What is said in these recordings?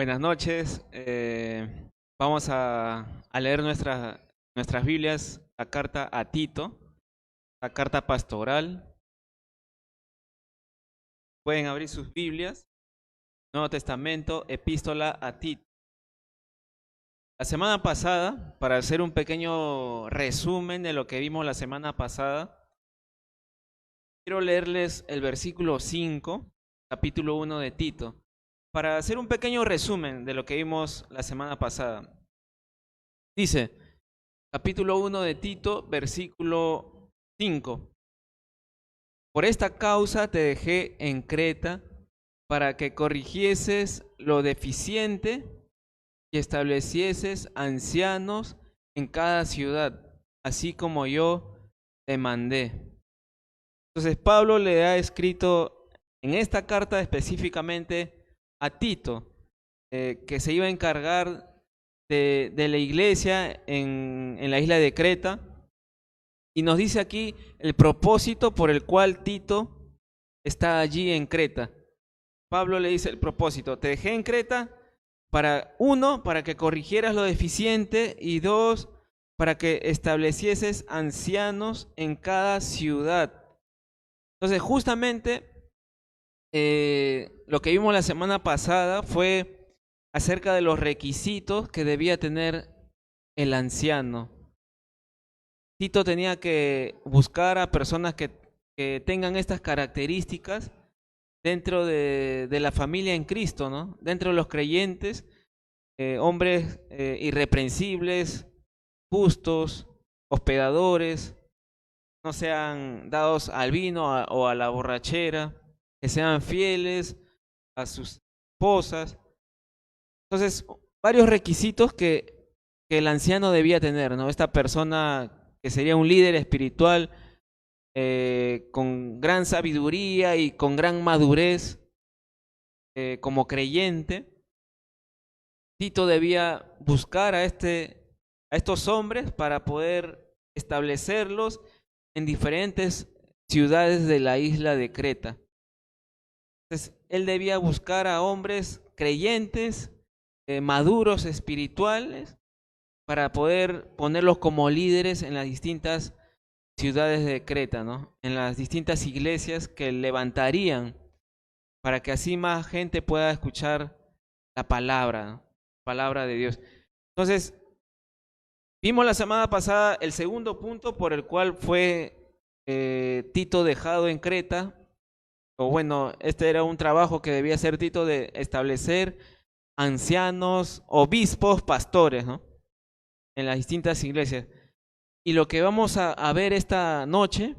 Buenas noches. Vamos a leer nuestras Biblias, la carta a Tito, la carta pastoral. Pueden abrir sus Biblias. Nuevo Testamento, epístola a Tito. La semana pasada, para hacer un pequeño resumen de lo que vimos la semana pasada, quiero leerles el versículo 5, capítulo 1 de Tito, para hacer un pequeño resumen de lo que vimos la semana pasada. Dice, capítulo 1 de Tito, versículo 5. Por esta causa te dejé en Creta para que corrigieses lo deficiente y establecieses ancianos en cada ciudad, así como yo te mandé. Entonces Pablo le ha escrito en esta carta específicamente a Tito, que se iba a encargar de la iglesia en la isla de Creta. Y nos dice aquí el propósito por el cual Tito está allí en Creta. Pablo le dice el propósito: te dejé en Creta para, uno, para que corrigieras lo deficiente, y dos, para que establecieses ancianos en cada ciudad. Entonces, justamente lo que vimos la semana pasada fue acerca de los requisitos que debía tener el anciano. Tito tenía que buscar a personas que tengan estas características dentro de la familia en Cristo, ¿no? Dentro de los creyentes, hombres irreprensibles, justos, hospedadores, no sean dados al vino o a la borrachera, que sean fieles a sus esposas. Entonces, varios requisitos que el anciano debía tener, ¿no? Esta persona que sería un líder espiritual con gran sabiduría y con gran madurez como creyente. Tito debía buscar a estos hombres para poder establecerlos en diferentes ciudades de la isla de Creta. Entonces, él debía buscar a hombres creyentes, maduros espirituales, para poder ponerlos como líderes en las distintas ciudades de Creta, ¿no? En las distintas iglesias que levantarían para que así más gente pueda escuchar la palabra, ¿no? Palabra de Dios. Entonces, vimos la semana pasada el segundo punto por el cual fue Tito dejado en Creta, o bueno, este era un trabajo que debía hacer Tito de establecer ancianos, obispos, pastores, ¿no? En las distintas iglesias. Y lo que vamos a ver esta noche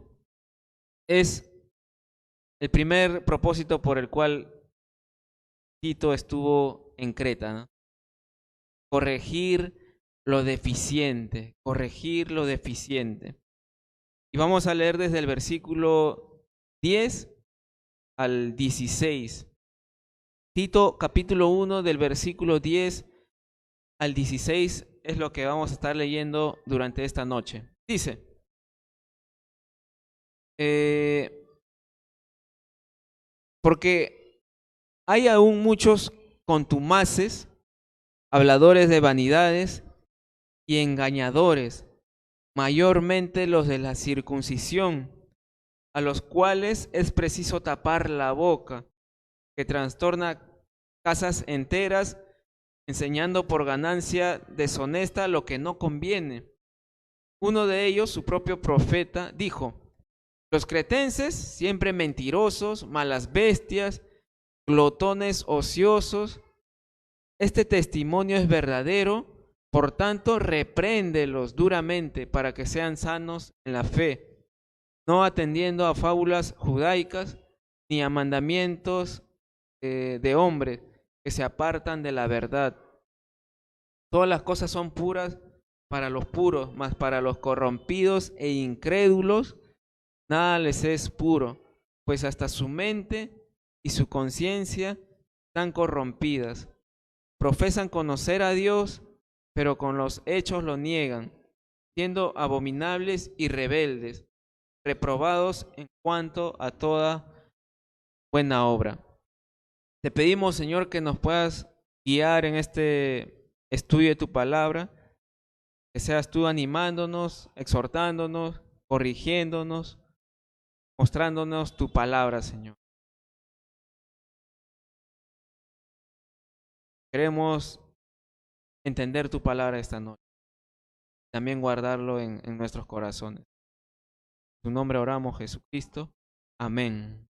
es el primer propósito por el cual Tito estuvo en Creta, ¿no? Corregir lo deficiente, corregir lo deficiente. Y vamos a leer desde el versículo 10 al 16. Tito capítulo 1 del versículo 10 al 16 es lo que vamos a estar leyendo durante esta noche. Dice, porque hay aún muchos contumaces, habladores de vanidades y engañadores, mayormente los de la circuncisión, a los cuales es preciso tapar la boca, que trastorna casas enteras, enseñando por ganancia deshonesta lo que no conviene. Uno de ellos, su propio profeta, dijo: los cretenses, siempre mentirosos, malas bestias, glotones ociosos. Este testimonio es verdadero, por tanto, repréndelos duramente para que sean sanos en la fe, no atendiendo a fábulas judaicas ni a mandamientos de hombres que se apartan de la verdad. Todas las cosas son puras para los puros, mas para los corrompidos e incrédulos nada les es puro, pues hasta su mente y su conciencia están corrompidas. Profesan conocer a Dios, pero con los hechos lo niegan, siendo abominables y rebeldes, reprobados en cuanto a toda buena obra. Te pedimos, Señor, que nos puedas guiar en este estudio de tu palabra, que seas tú animándonos, exhortándonos, corrigiéndonos, mostrándonos tu palabra, Señor. Queremos entender tu palabra esta noche, también guardarlo en nuestros corazones. En tu nombre oramos, Jesucristo. Amén.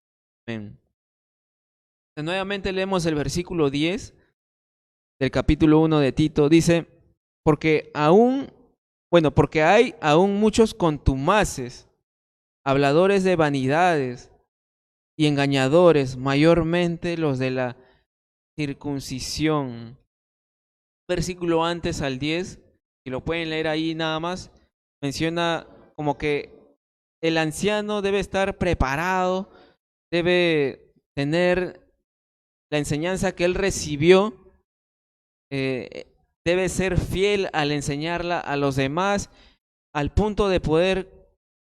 Amén. Nuevamente leemos el versículo 10 del capítulo 1 de Tito. Dice, porque hay aún muchos contumaces, habladores de vanidades y engañadores, mayormente los de la circuncisión. Versículo antes al 10, si lo pueden leer ahí nada más, menciona como que el anciano debe estar preparado, debe tener la enseñanza que él recibió, debe ser fiel al enseñarla a los demás, al punto de poder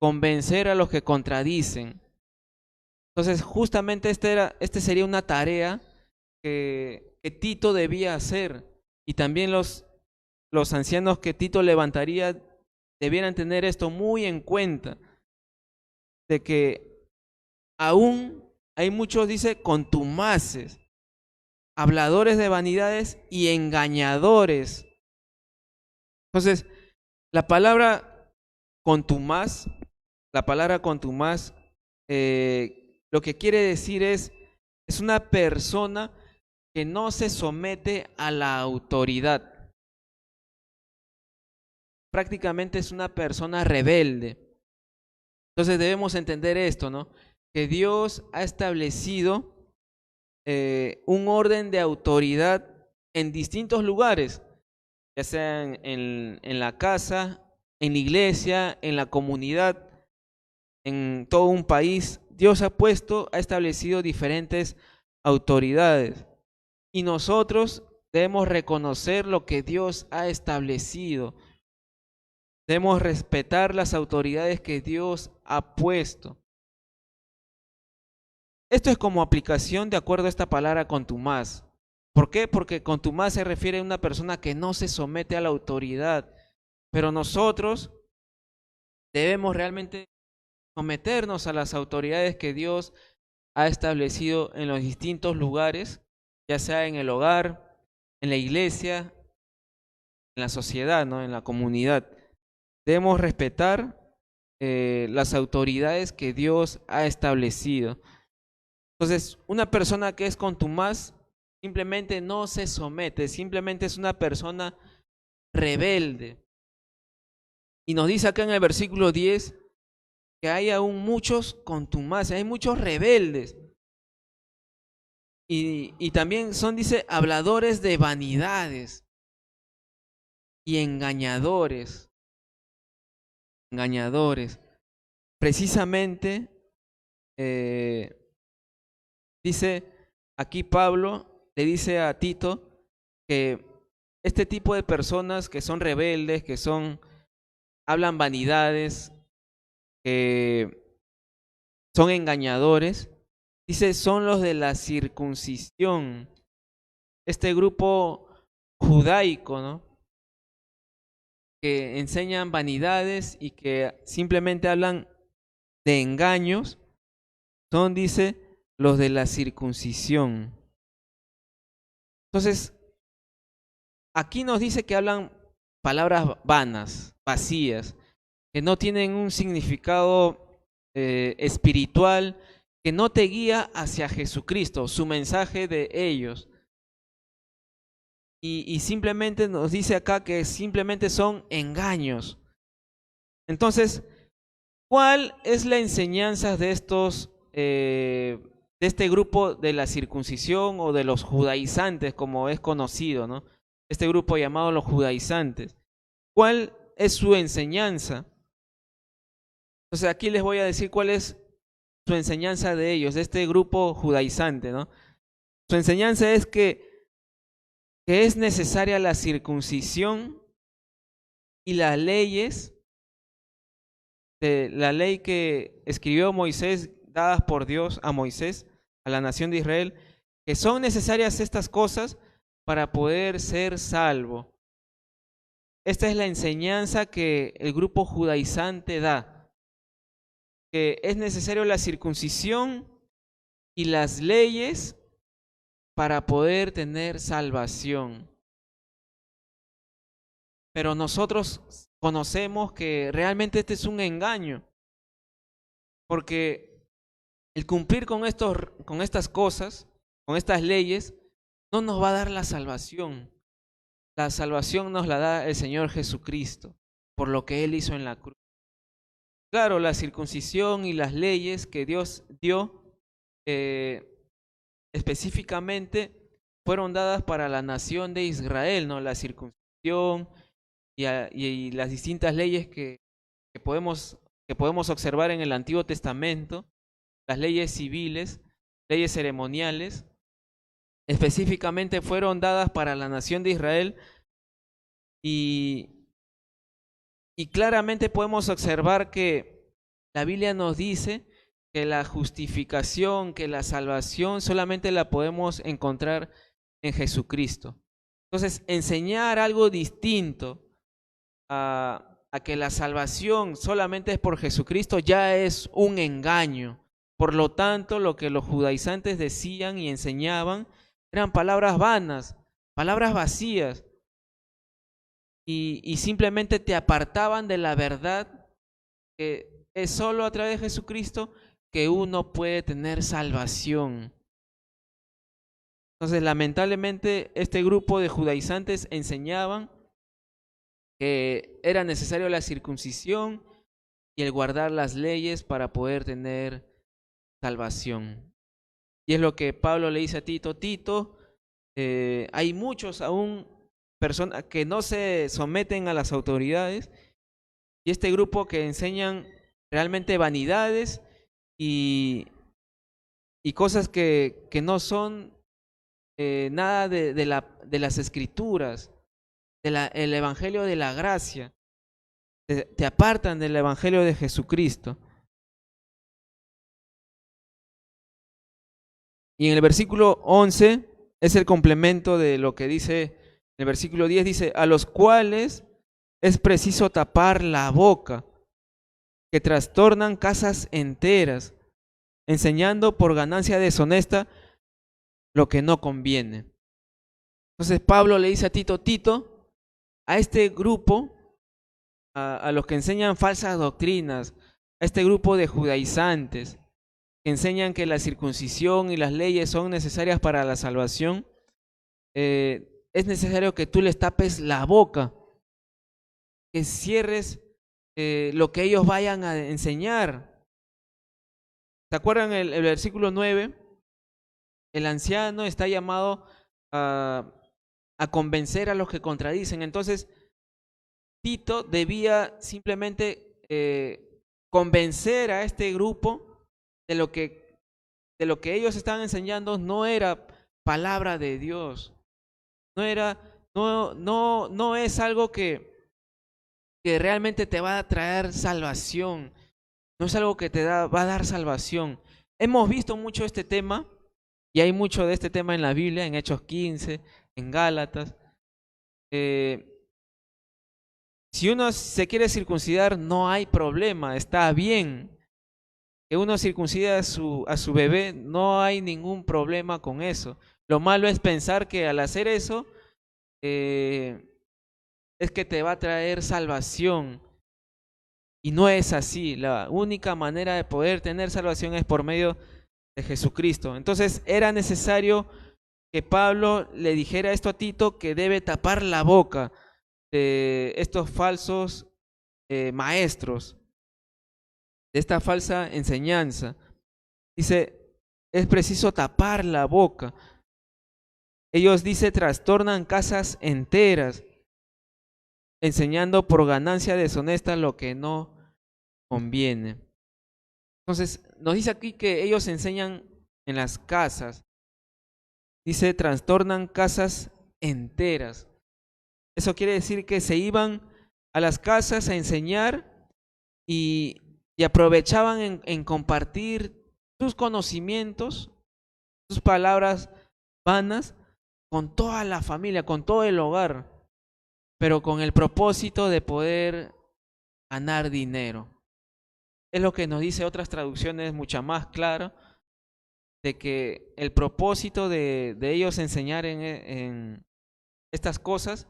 convencer a los que contradicen. Entonces, justamente este sería una tarea que Tito debía hacer, y también los ancianos que Tito levantaría debieran tener esto muy en cuenta, de que aún hay muchos, dice, contumaces, habladores de vanidades y engañadores. Entonces, la palabra contumaz, lo que quiere decir es una persona que no se somete a la autoridad. Prácticamente es una persona rebelde. Entonces debemos entender esto, ¿no? Que Dios ha establecido un orden de autoridad en distintos lugares, ya sea en la casa, en la iglesia, en la comunidad, en todo un país. Dios ha establecido diferentes autoridades, y nosotros debemos reconocer lo que Dios ha establecido. Debemos respetar las autoridades que Dios ha puesto. Esto es como aplicación de acuerdo a esta palabra contumaz. ¿Por qué? Porque contumaz se refiere a una persona que no se somete a la autoridad. Pero nosotros debemos realmente someternos a las autoridades que Dios ha establecido en los distintos lugares, ya sea en el hogar, en la iglesia, en la sociedad, ¿no? En la comunidad. Debemos respetar las autoridades que Dios ha establecido. Entonces, una persona que es contumaz simplemente no se somete, simplemente es una persona rebelde. Y nos dice acá en el versículo 10 que hay aún muchos contumaces, hay muchos rebeldes. Y también son, dice, habladores de vanidades y engañadores. Engañadores. Precisamente, dice aquí Pablo, le dice a Tito que este tipo de personas que son rebeldes, hablan vanidades, que son engañadores, dice, son los de la circuncisión. Este grupo judaico, ¿no? Que enseñan vanidades y que simplemente hablan de engaños, son, dice, los de la circuncisión. Entonces, aquí nos dice que hablan palabras vanas, vacías, que no tienen un significado espiritual, que no te guía hacia Jesucristo, su mensaje de ellos. Y simplemente nos dice acá que simplemente son engaños. Entonces, ¿cuál es la enseñanza de este grupo de la circuncisión o de los judaizantes, como es conocido, ¿no? Este grupo llamado los judaizantes. ¿Cuál es su enseñanza? Entonces aquí les voy a decir cuál es su enseñanza de ellos, de este grupo judaizante, ¿no? Su enseñanza es que es necesaria la circuncisión y las leyes, de la ley que escribió Moisés, dadas por Dios a Moisés, a la nación de Israel, que son necesarias estas cosas para poder ser salvo. Esta es la enseñanza que el grupo judaizante da, que es necesario la circuncisión y las leyes para poder tener salvación. Pero nosotros conocemos que realmente este es un engaño, porque el cumplir con estas cosas, con estas leyes, no nos va a dar la salvación. La salvación nos la da el Señor Jesucristo, por lo que Él hizo en la cruz. Claro, la circuncisión y las leyes que Dios dio específicamente fueron dadas para la nación de Israel, ¿no? La circuncisión y las distintas leyes que podemos observar en el Antiguo Testamento, las leyes civiles, leyes ceremoniales, específicamente fueron dadas para la nación de Israel y claramente podemos observar que la Biblia nos dice que la justificación, que la salvación solamente la podemos encontrar en Jesucristo. Entonces, enseñar algo distinto a que la salvación solamente es por Jesucristo ya es un engaño. Por lo tanto, lo que los judaizantes decían y enseñaban eran palabras vanas, palabras vacías, y simplemente te apartaban de la verdad que es solo a través de Jesucristo que uno puede tener salvación. Entonces, lamentablemente, este grupo de judaizantes enseñaban que era necesario la circuncisión y el guardar las leyes para poder tener salvación. Y es lo que Pablo le dice a Tito. Tito, hay muchos aún personas que no se someten a las autoridades, y este grupo que enseñan realmente vanidades y cosas que no son nada de las escrituras, el evangelio de la gracia, te apartan del evangelio de Jesucristo. Y en el versículo 11 es el complemento de lo que dice el versículo 10, dice: a los cuales es preciso tapar la boca, que trastornan casas enteras, enseñando por ganancia deshonesta lo que no conviene. Entonces Pablo le dice a Tito: Tito, a este grupo, a los que enseñan falsas doctrinas, a este grupo de judaizantes que enseñan que la circuncisión y las leyes son necesarias para la salvación, es necesario que tú les tapes la boca, que cierres lo que ellos vayan a enseñar. ¿Se acuerdan el versículo 9? El anciano está llamado a convencer a los que contradicen. Entonces, Tito debía simplemente convencer a este grupo de lo que ellos estaban enseñando no era palabra de Dios. No es algo que realmente te va a traer salvación. No es algo que va a dar salvación. Hemos visto mucho este tema, y hay mucho de este tema en la Biblia, en Hechos 15, en Gálatas. Si uno se quiere circuncidar, no hay problema, está bien. Que uno circuncida a su bebé, no hay ningún problema con eso. Lo malo es pensar que al hacer eso, es que te va a traer salvación. Y no es así. La única manera de poder tener salvación es por medio de Jesucristo. Entonces era necesario que Pablo le dijera esto a Tito, que debe tapar la boca de estos falsos maestros, de esta falsa enseñanza. Dice, es preciso tapar la boca. Ellos, dice, trastornan casas enteras, enseñando por ganancia deshonesta lo que no conviene. Entonces, nos dice aquí que ellos enseñan en las casas. Dice, trastornan casas enteras. Eso quiere decir que se iban a las casas a enseñar y aprovechaban en compartir sus conocimientos, sus palabras vanas, con toda la familia, con todo el hogar, pero con el propósito de poder ganar dinero. Es lo que nos dice otras traducciones mucho más claro, de que el propósito de ellos enseñar en estas cosas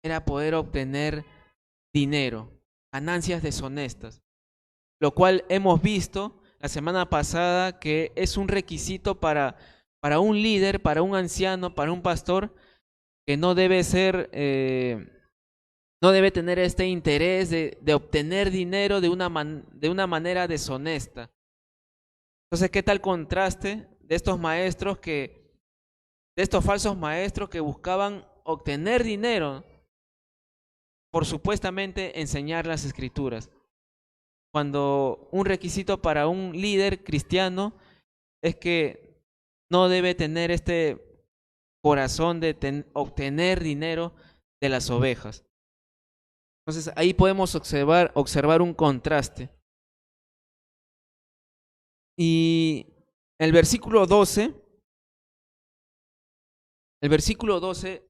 era poder obtener dinero, ganancias deshonestas, lo cual hemos visto la semana pasada que es un requisito para un líder, para un anciano, para un pastor, que no debe ser, no debe tener este interés de obtener dinero de una manera deshonesta. Entonces, ¿qué tal contraste de estos maestros de estos falsos maestros que buscaban obtener dinero por supuestamente enseñar las escrituras? Cuando un requisito para un líder cristiano es que no debe tener este corazón de obtener dinero de las ovejas. Entonces ahí podemos observar un contraste. Y el versículo 12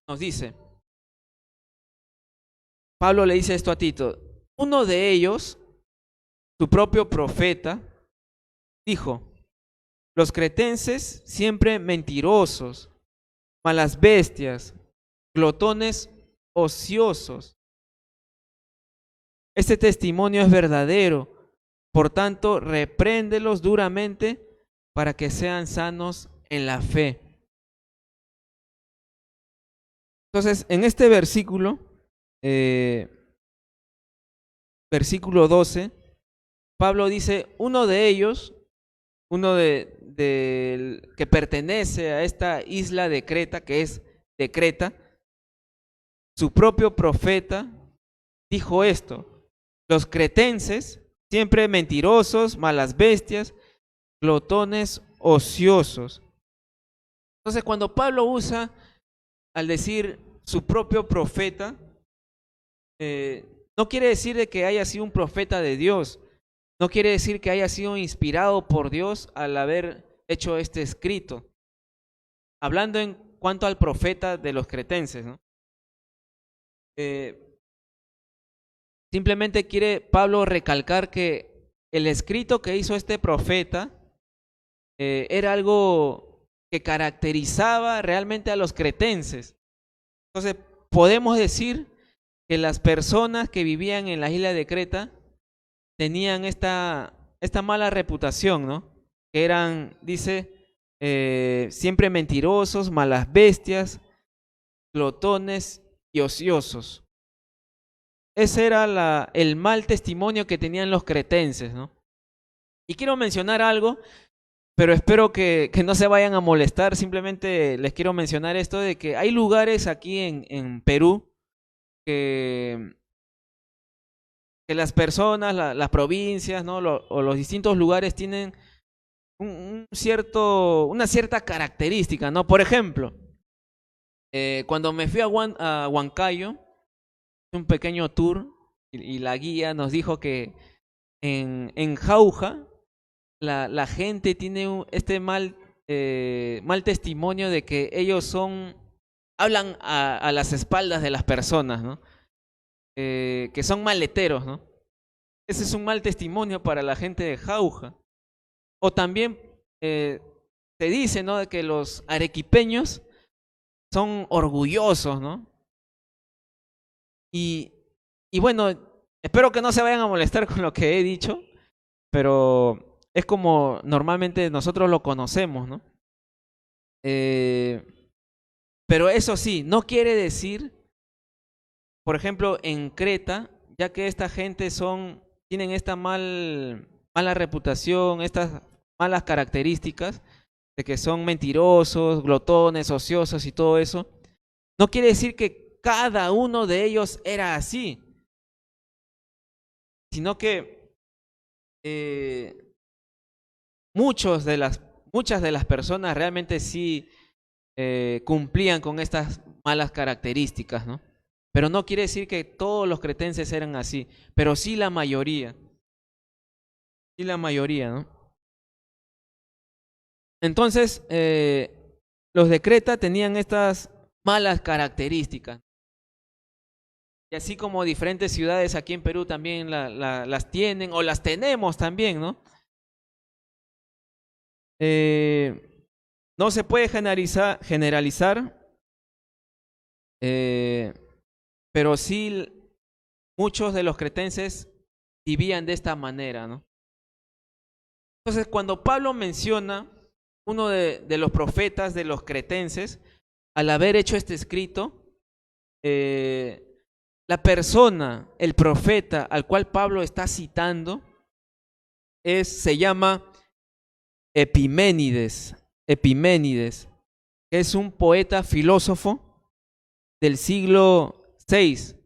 nos dice, Pablo le dice esto a Tito: uno de ellos, su propio profeta, dijo: los cretenses siempre mentirosos, malas bestias, glotones ociosos. Este testimonio es verdadero, por tanto, repréndelos duramente para que sean sanos en la fe. Entonces, en este versículo 12, Pablo dice, uno de ellos, que pertenece a esta isla de Creta, que es de Creta, su propio profeta dijo esto: los cretenses, siempre mentirosos, malas bestias, glotones ociosos. Entonces, cuando Pablo usa, al decir su propio profeta, no quiere decir de que haya sido un profeta de Dios, no quiere decir que haya sido inspirado por Dios al haber hecho este escrito, hablando en cuanto al profeta de los cretenses, ¿no? Simplemente quiere Pablo recalcar que el escrito que hizo este profeta era algo que caracterizaba realmente a los cretenses. Entonces, podemos decir que las personas que vivían en la isla de Creta tenían esta mala reputación, ¿no? Que eran, dice, siempre mentirosos, malas bestias, glotones y ociosos. Ese era el mal testimonio que tenían los cretenses, ¿no? Y quiero mencionar algo, pero espero que no se vayan a molestar. Simplemente les quiero mencionar esto de que hay lugares aquí en Perú que las personas, las provincias, ¿no? O los distintos lugares tienen una cierta característica, ¿no? Por ejemplo, cuando me fui a Huancayo, un pequeño tour, y la guía nos dijo que en Jauja la gente tiene este mal testimonio de que ellos hablan a las espaldas de las personas, ¿no? Que son maleteros, ¿no? Ese es un mal testimonio para la gente de Jauja. O también se dice, ¿no?, de que los arequipeños son orgullosos, ¿no? Y bueno, espero que no se vayan a molestar con lo que he dicho, pero es como normalmente nosotros lo conocemos, ¿no? Pero eso sí, no quiere decir, por ejemplo, en Creta, ya que esta gente tienen esta mala reputación, estas malas características de que son mentirosos, glotones, ociosos y todo eso, no quiere decir que cada uno de ellos era así, sino que muchas de las personas realmente sí cumplían con estas malas características, ¿no? Pero no quiere decir que todos los cretenses eran así, pero sí la mayoría. Sí la mayoría, ¿no? Entonces, Los de Creta tenían estas malas características. Y así como diferentes ciudades aquí en Perú también las tienen o las tenemos también, ¿no? No se puede generalizar, pero sí muchos de los cretenses vivían de esta manera, ¿no? Entonces, cuando Pablo menciona uno de los profetas de los cretenses, al haber hecho este escrito, la persona, el profeta al cual Pablo está citando, se llama Epiménides. Epiménides, que es un poeta filósofo del siglo VI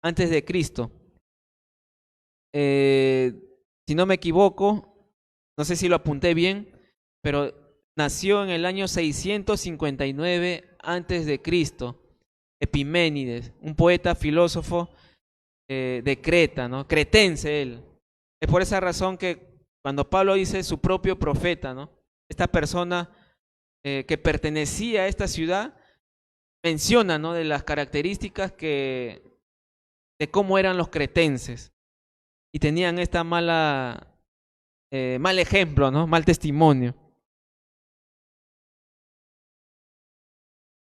antes de Cristo. Si no me equivoco, no sé si lo apunté bien, pero nació en el año 659 antes de Cristo. Epiménides, un poeta filósofo de Creta, ¿no? Cretense él. Es por esa razón que cuando Pablo dice su propio profeta, ¿no? Esta persona que pertenecía a esta ciudad menciona, ¿no? De las características de cómo eran los cretenses y tenían esta mal ejemplo, ¿no? Mal testimonio.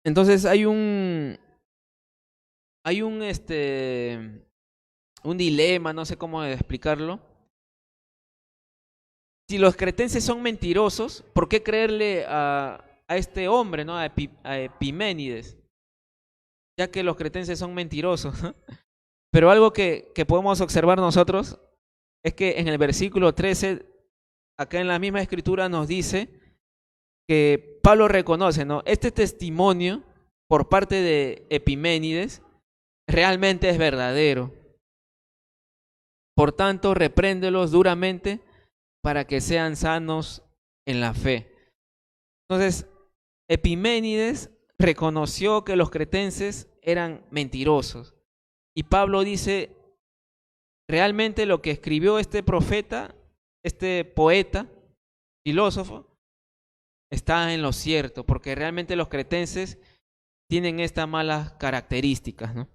Entonces hay un dilema, no sé cómo explicarlo. Si los cretenses son mentirosos, ¿por qué creerle a este hombre, ¿no? A Epiménides? Ya que los cretenses son mentirosos. Pero algo que podemos observar nosotros es que en el versículo 13, acá en la misma escritura nos dice que Pablo reconoce, ¿no? Este testimonio por parte de Epiménides realmente es verdadero. Por tanto, repréndelos duramente para que sean sanos en la fe. Entonces, Epiménides reconoció que los cretenses eran mentirosos. Y Pablo dice, realmente lo que escribió este profeta, este poeta, filósofo, está en lo cierto, porque realmente los cretenses tienen estas malas características, ¿no?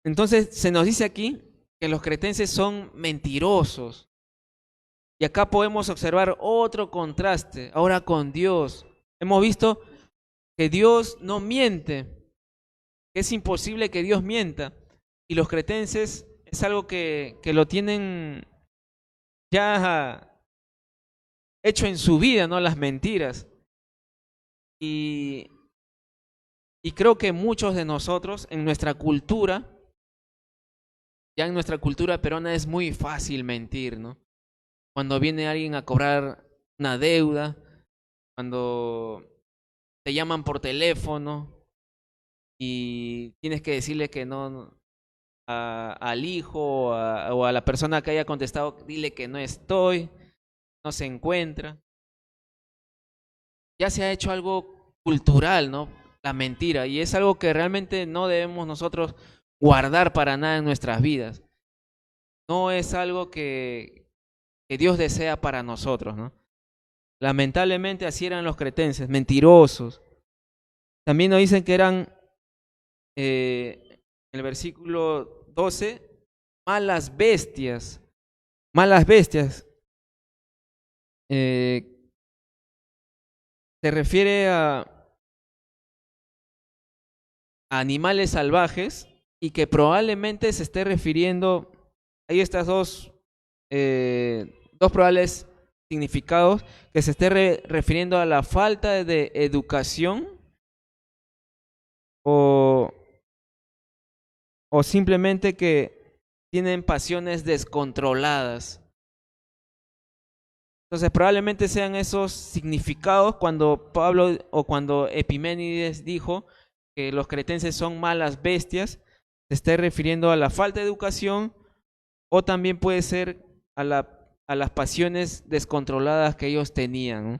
Entonces se nos dice aquí que los cretenses son mentirosos. Y acá podemos observar otro contraste, ahora con Dios. Hemos visto que Dios no miente, que es imposible que Dios mienta. Y los cretenses es algo que lo tienen ya hecho en su vida, ¿no? Las mentiras. Y creo que muchos de nosotros en nuestra cultura, ya en nuestra cultura peruana es muy fácil mentir, ¿no? Cuando viene alguien a cobrar una deuda, cuando te llaman por teléfono y tienes que decirle que no al hijo o a la persona que haya contestado, dile que no estoy, no se encuentra. Ya se ha hecho algo cultural, ¿no? La mentira, y es algo que realmente no debemos nosotros guardar para nada en nuestras vidas. No es algo que Dios desea para nosotros, ¿no? Lamentablemente así eran los cretenses, mentirosos. También nos dicen que eran, en el versículo 12, malas bestias. Malas bestias. Se refiere a animales salvajes y que probablemente se esté refiriendo, hay estas dos probables significados, que se esté refiriendo a la falta de educación o simplemente que tienen pasiones descontroladas. Entonces probablemente sean esos significados cuando Pablo o cuando Epiménides dijo que los cretenses son malas bestias, se está refiriendo a la falta de educación o también puede ser a las pasiones descontroladas que ellos tenían, ¿no?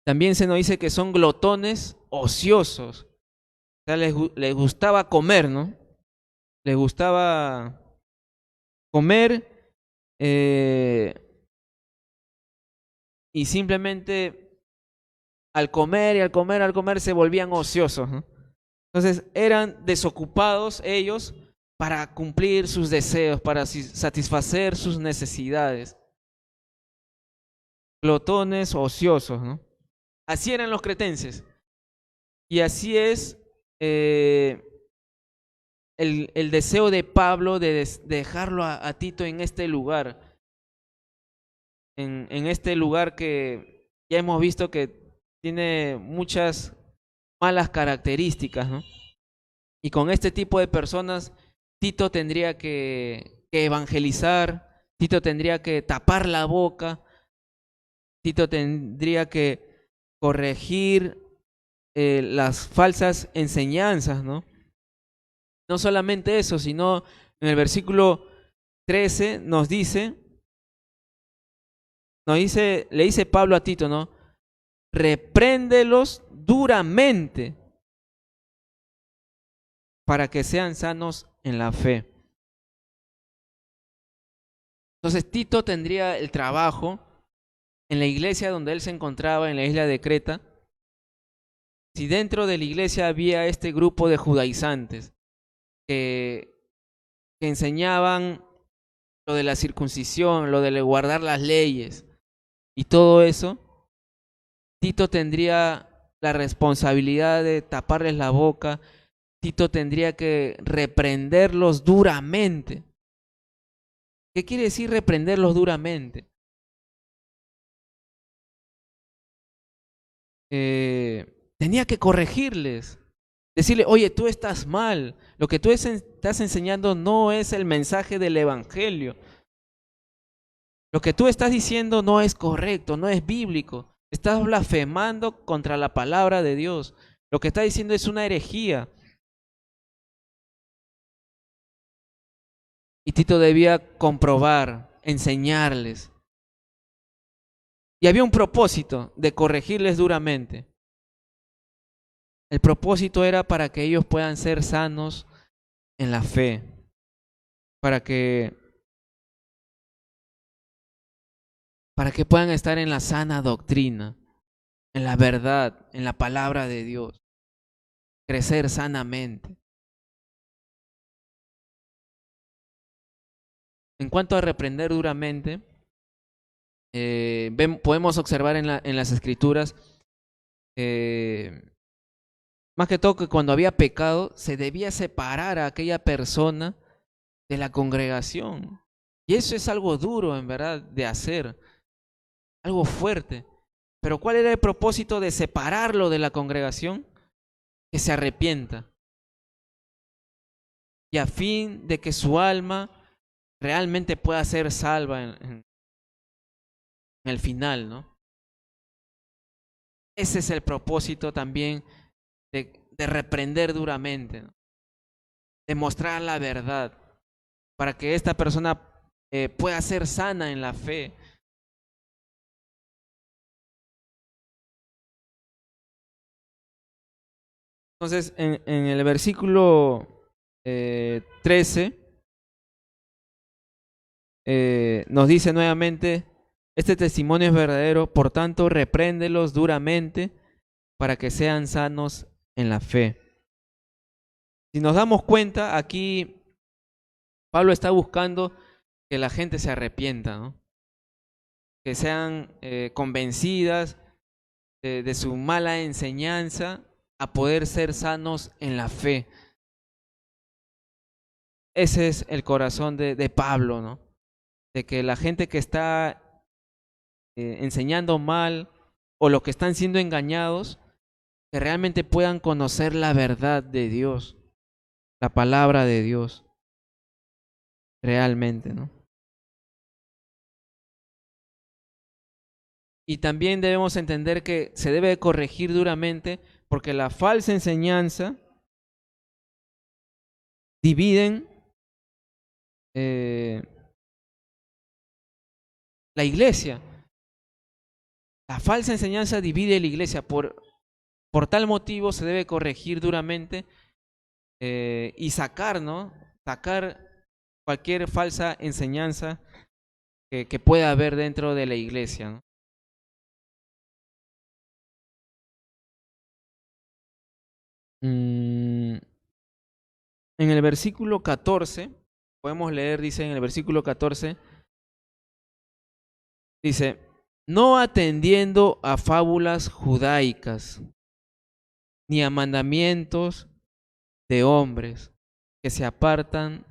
También se nos dice que son glotones ociosos. O sea, les gustaba comer, ¿no? Les gustaba comer y simplemente al comer y al comer, al comer se volvían ociosos, ¿no? Entonces eran desocupados ellos para cumplir sus deseos, para satisfacer sus necesidades. Glotones ociosos, ¿no? Así eran los cretenses. Y así es el deseo de Pablo de dejarlo a Tito en este lugar. En este lugar que ya hemos visto que tiene muchas malas características, ¿no? Y con este tipo de personas, Tito tendría que evangelizar, Tito tendría que tapar la boca, Tito tendría que corregir las falsas enseñanzas, ¿no? No solamente eso, sino en el versículo 13 le dice Pablo a Tito, ¿no? Repréndelos duramente para que sean sanos en la fe. Entonces Tito tendría el trabajo en la iglesia donde él se encontraba, en la isla de Creta. Si dentro de la iglesia había este grupo de judaizantes que enseñaban lo de la circuncisión, lo de guardar las leyes y todo eso, Tito tendría la responsabilidad de taparles la boca, Tito tendría que reprenderlos duramente. ¿Qué quiere decir reprenderlos duramente? Tenía que corregirles, decirle, oye, tú estás mal, lo que tú estás enseñando no es el mensaje del evangelio, lo que tú estás diciendo no es correcto, no es bíblico, estás blasfemando contra la palabra de Dios, lo que estás diciendo es una herejía. Y Tito debía comprobar, enseñarles. Y había un propósito de corregirles duramente. El propósito era para que ellos puedan ser sanos en la fe, para que puedan estar en la sana doctrina, en la verdad, en la palabra de Dios, crecer sanamente. En cuanto a reprender duramente, podemos observar en las escrituras, más que todo que cuando había pecado, se debía separar a aquella persona de la congregación. Y eso es algo duro, en verdad, de hacer, algo fuerte. Pero ¿cuál era el propósito de separarlo de la congregación? Que se arrepienta. Y a fin de que su alma realmente pueda ser salva en el final, ¿no? Ese es el propósito también de reprender duramente, ¿no? De mostrar la verdad, para que esta persona pueda ser sana en la fe. Entonces, en el versículo 13, nos dice nuevamente, este testimonio es verdadero, por tanto, repréndelos duramente para que sean sanos en la fe. Si nos damos cuenta, aquí Pablo está buscando que la gente se arrepienta, ¿no? Que sean convencidas de su mala enseñanza a poder ser sanos en la fe. Ese es el corazón de Pablo, ¿no? De que la gente que está enseñando mal o los que están siendo engañados, que realmente puedan conocer la verdad de Dios, la palabra de Dios, realmente, ¿no? Y también debemos entender que se debe corregir duramente porque la falsa enseñanza dividen la iglesia. La falsa enseñanza divide la iglesia. Por tal motivo se debe corregir duramente y sacar, ¿no? Sacar cualquier falsa enseñanza que pueda haber dentro de la iglesia, ¿no? Mm, en el versículo 14, podemos leer, dice en el versículo 14, dice, no atendiendo a fábulas judaicas, ni a mandamientos de hombres que se apartan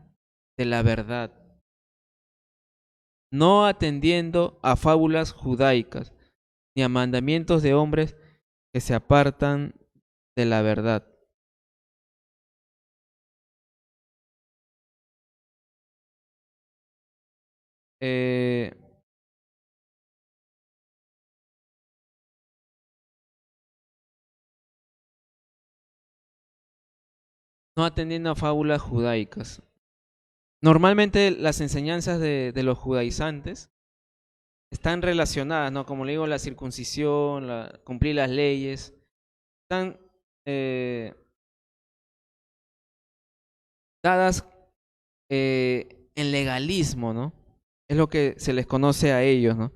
de la verdad. No atendiendo a fábulas judaicas, ni a mandamientos de hombres que se apartan de la verdad. Eh, no atendiendo a fábulas judaicas. Normalmente las enseñanzas de los judaizantes están relacionadas, ¿no? Como le digo, la circuncisión, cumplir las leyes, están dadas en legalismo, ¿no? Es lo que se les conoce a ellos, ¿no?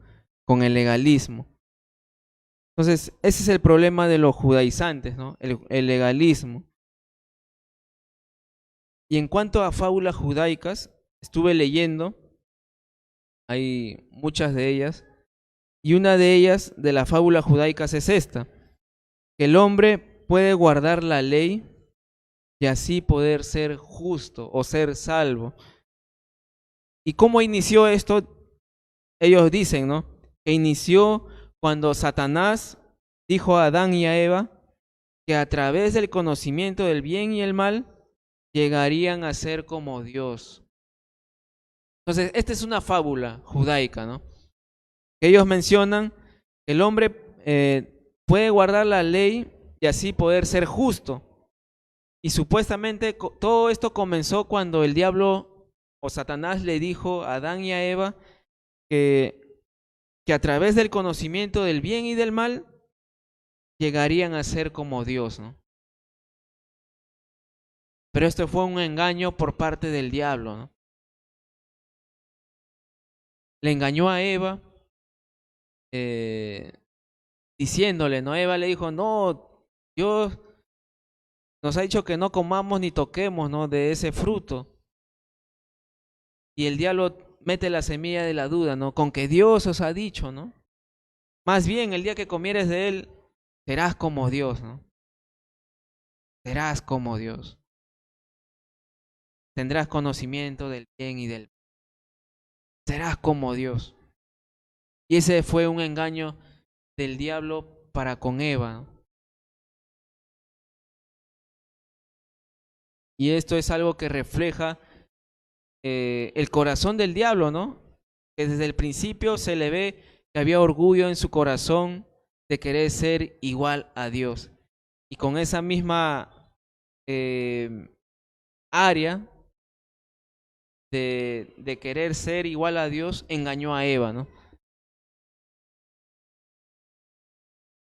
Con el legalismo. Entonces, ese es el problema de los judaizantes, ¿no? El legalismo. Y en cuanto a fábulas judaicas, estuve leyendo, hay muchas de ellas, y una de ellas, de las fábulas judaicas, es esta, que el hombre puede guardar la ley y así poder ser justo o ser salvo. ¿Y cómo inició esto? Ellos dicen, ¿no? Que inició cuando Satanás dijo a Adán y a Eva que a través del conocimiento del bien y el mal llegarían a ser como Dios. Entonces, esta es una fábula judaica, ¿no? Que ellos mencionan que el hombre puede guardar la ley y así poder ser justo. Y supuestamente todo esto comenzó cuando el diablo o Satanás le dijo a Adán y a Eva que, que a través del conocimiento del bien y del mal llegarían a ser como Dios, ¿no? Pero esto fue un engaño por parte del diablo, ¿no? Le engañó a Eva eh, diciéndole, ¿no? Eva le dijo, no, Dios nos ha dicho que no comamos ni toquemos, ¿no? De ese fruto. Y el diablo mete la semilla de la duda, ¿no? Con que Dios os ha dicho, ¿no? Más bien, el día que comieres de él, serás como Dios, ¿no? Serás como Dios. Tendrás conocimiento del bien y del mal. Serás como Dios. Y ese fue un engaño del diablo para con Eva, ¿no? Y esto es algo que refleja el corazón del diablo, ¿no? Que desde el principio se le ve que había orgullo en su corazón de querer ser igual a Dios. Y con esa misma eh, área de querer ser igual a Dios, engañó a Eva, ¿no?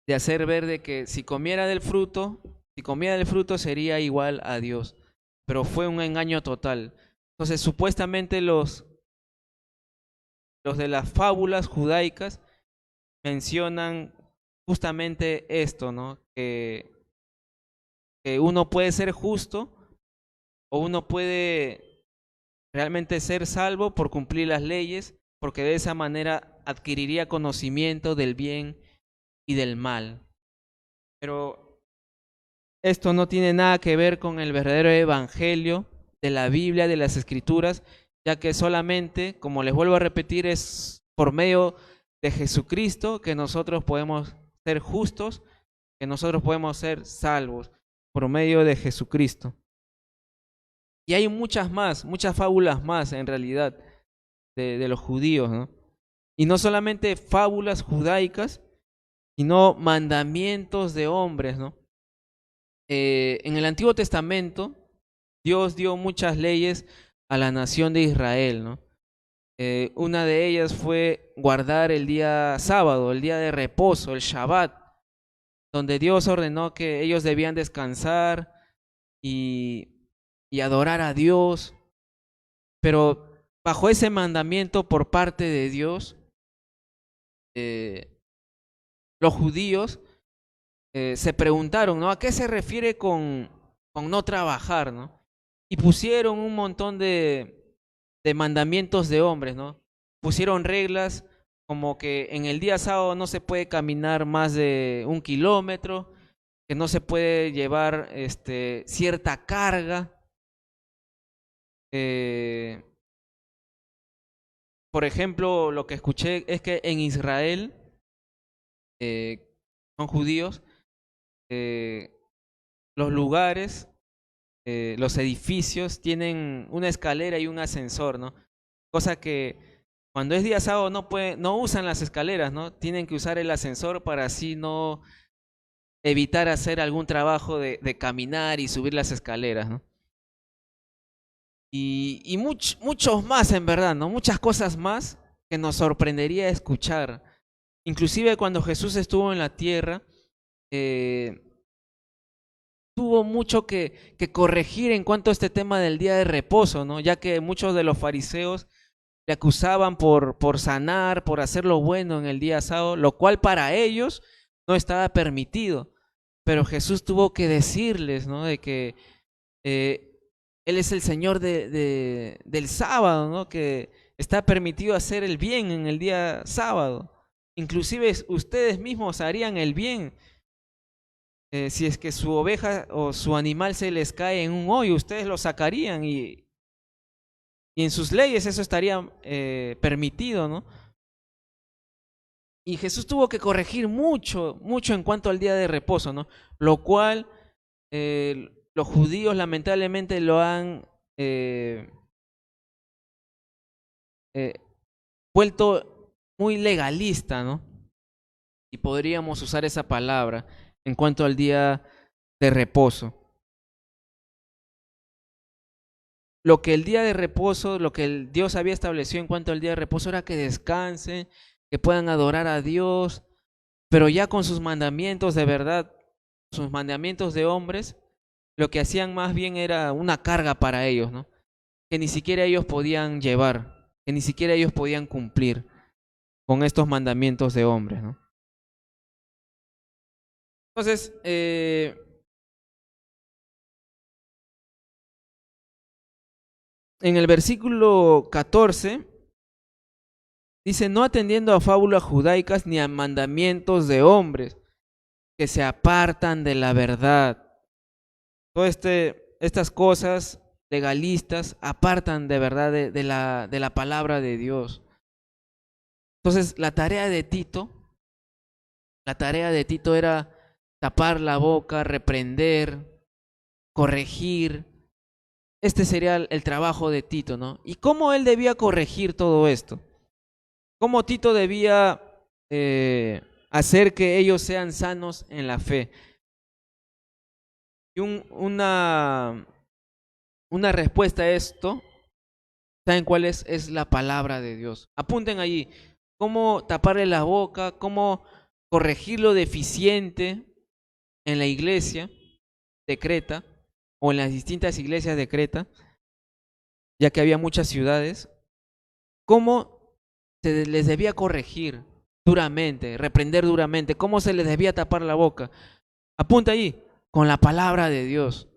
De hacer ver de que si comiera del fruto sería igual a Dios. Pero fue un engaño total. Entonces, supuestamente los de las fábulas judaicas mencionan justamente esto, ¿no? Que uno puede ser justo o uno puede realmente ser salvo por cumplir las leyes, porque de esa manera adquiriría conocimiento del bien y del mal. Pero esto no tiene nada que ver con el verdadero evangelio de la Biblia, de las Escrituras, ya que solamente, como les vuelvo a repetir, es por medio de Jesucristo que nosotros podemos ser justos, que nosotros podemos ser salvos, por medio de Jesucristo. Y hay muchas más, muchas fábulas más en realidad de los judíos, ¿no? Y no solamente fábulas judaicas, sino mandamientos de hombres, ¿no? En el Antiguo Testamento, Dios dio muchas leyes a la nación de Israel, ¿no? Una de ellas fue guardar el día sábado, el día de reposo, el Shabbat, donde Dios ordenó que ellos debían descansar y adorar a Dios. Pero bajo ese mandamiento por parte de Dios, los judíos se preguntaron, ¿no? ¿A qué se refiere con no trabajar, ¿no? Y pusieron un montón de mandamientos de hombres, ¿no? Pusieron reglas como que en el día sábado no se puede caminar más de 1 kilómetro, que no se puede llevar cierta carga. Eh, por ejemplo, lo que escuché es que en Israel, son judíos, eh, los lugares, los edificios tienen una escalera y un ascensor, ¿no? Cosa que cuando es día sábado no usan las escaleras, ¿no? Tienen que usar el ascensor para así no evitar hacer algún trabajo de caminar y subir las escaleras, ¿no? Y muchos más, en verdad, ¿no? Muchas cosas más que nos sorprendería escuchar. Inclusive cuando Jesús estuvo en la tierra, eh, tuvo mucho que corregir en cuanto a este tema del día de reposo, ¿no? Ya que muchos de los fariseos le acusaban por sanar, por hacer lo bueno en el día sábado, lo cual para ellos no estaba permitido. Pero Jesús tuvo que decirles, ¿no? De que eh, Él es el Señor del sábado, ¿no? Que está permitido hacer el bien en el día sábado. Inclusive ustedes mismos harían el bien. Si es que su oveja o su animal se les cae en un hoyo, ustedes lo sacarían y en sus leyes eso estaría permitido, ¿no? Y Jesús tuvo que corregir mucho, mucho en cuanto al día de reposo, ¿no? Lo cual los judíos lamentablemente lo han eh, vuelto muy legalista, ¿no? Y podríamos usar esa palabra en cuanto al día de reposo. Lo que el día de reposo, lo que Dios había establecido en cuanto al día de reposo era que descansen, que puedan adorar a Dios, pero ya con sus mandamientos de verdad, sus mandamientos de hombres, lo que hacían más bien era una carga para ellos, ¿no? Que ni siquiera ellos podían llevar, que ni siquiera ellos podían cumplir con estos mandamientos de hombres, ¿no? Entonces, en el versículo 14 dice, no atendiendo a fábulas judaicas ni a mandamientos de hombres que se apartan de la verdad. Todas estas cosas legalistas apartan de verdad de la palabra de Dios. Entonces, la tarea de Tito era tapar la boca, reprender, corregir. Este sería el trabajo de Tito, ¿no? ¿Y cómo él debía corregir todo esto? ¿Cómo Tito debía hacer que ellos sean sanos en la fe? Y una respuesta a esto, ¿saben cuál es? Es la palabra de Dios. Apunten allí, cómo taparle la boca, cómo corregir lo deficiente en la iglesia de Creta, o en las distintas iglesias de Creta, ya que había muchas ciudades, cómo se les debía corregir duramente, reprender duramente, cómo se les debía tapar la boca. Apunta allí, con la palabra de Dios,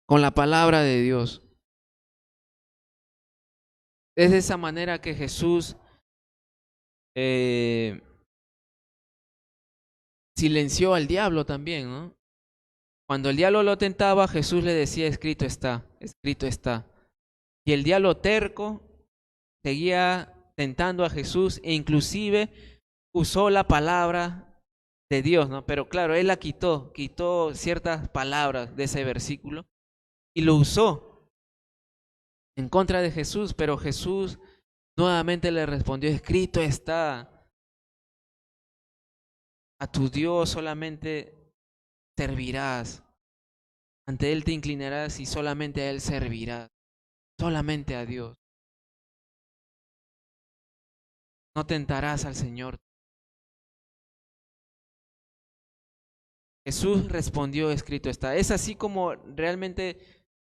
con la palabra de Dios. Es de esa manera que Jesús silenció al diablo también, ¿no? Cuando el diablo lo tentaba, Jesús le decía, escrito está, escrito está. Y el diablo terco seguía tentando a Jesús e inclusive usó la palabra de Dios, ¿no? Pero claro, él la quitó ciertas palabras de ese versículo y lo usó en contra de Jesús, pero Jesús nuevamente le respondió, escrito está, a tu Dios solamente servirás, ante Él te inclinarás y solamente a Él servirás, solamente a Dios. No tentarás al Señor. Jesús respondió, escrito está. Es así como realmente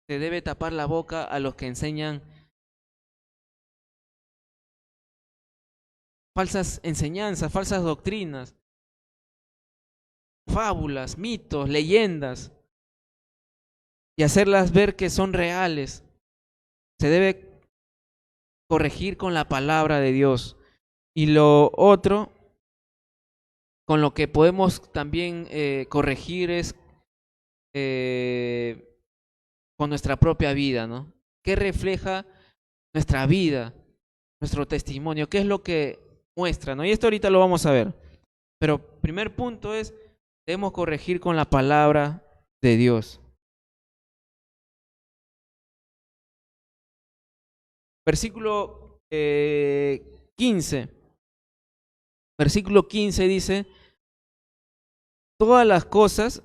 se debe tapar la boca a los que enseñan falsas enseñanzas, falsas doctrinas, fábulas, mitos, leyendas. y hacerlas ver que son reales. Se debe corregir con la palabra de Dios. Y lo otro, con lo que podemos también corregir es con nuestra propia vida, ¿no? ¿Qué refleja nuestra vida, nuestro testimonio? ¿Qué es lo que muestra, ¿no? Y esto ahorita lo vamos a ver. Pero primer punto es, debemos corregir con la palabra de Dios. Versículo 15. Versículo 15 dice, todas las cosas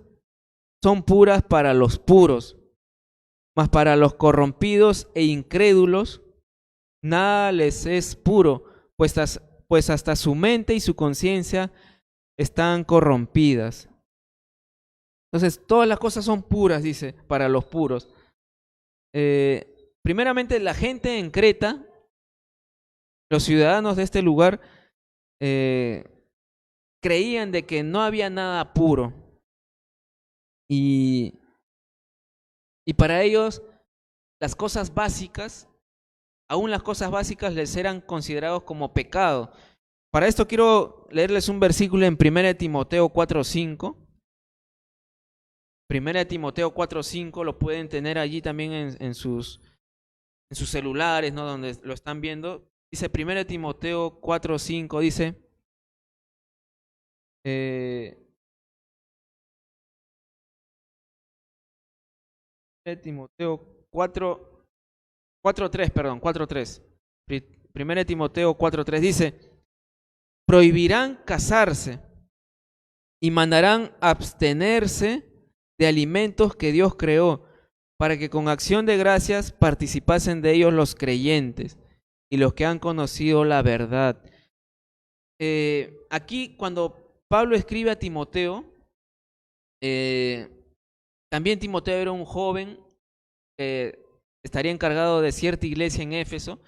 son puras para los puros, mas para los corrompidos e incrédulos nada les es puro, pues hasta su mente y su conciencia están corrompidas. Entonces, todas las cosas son puras, dice, para los puros. Primeramente, la gente en Creta, los ciudadanos de este lugar, creían de que no había nada puro. Y para ellos, las cosas básicas, aún las cosas básicas les eran considerados como pecado. Para esto quiero leerles un versículo en 1 Timoteo 4:5. 1 Timoteo 4:5 lo pueden tener allí también en sus celulares, ¿no? Donde lo están viendo. Dice 1 Timoteo 4:5, dice, Timoteo 4:3, perdón, 4:3. 1 Timoteo 4:3 dice, prohibirán casarse y mandarán abstenerse de alimentos que Dios creó, para que con acción de gracias participasen de ellos los creyentes y los que han conocido la verdad. Aquí cuando Pablo escribe a Timoteo, también Timoteo era un joven que estaría encargado de cierta iglesia en Éfeso,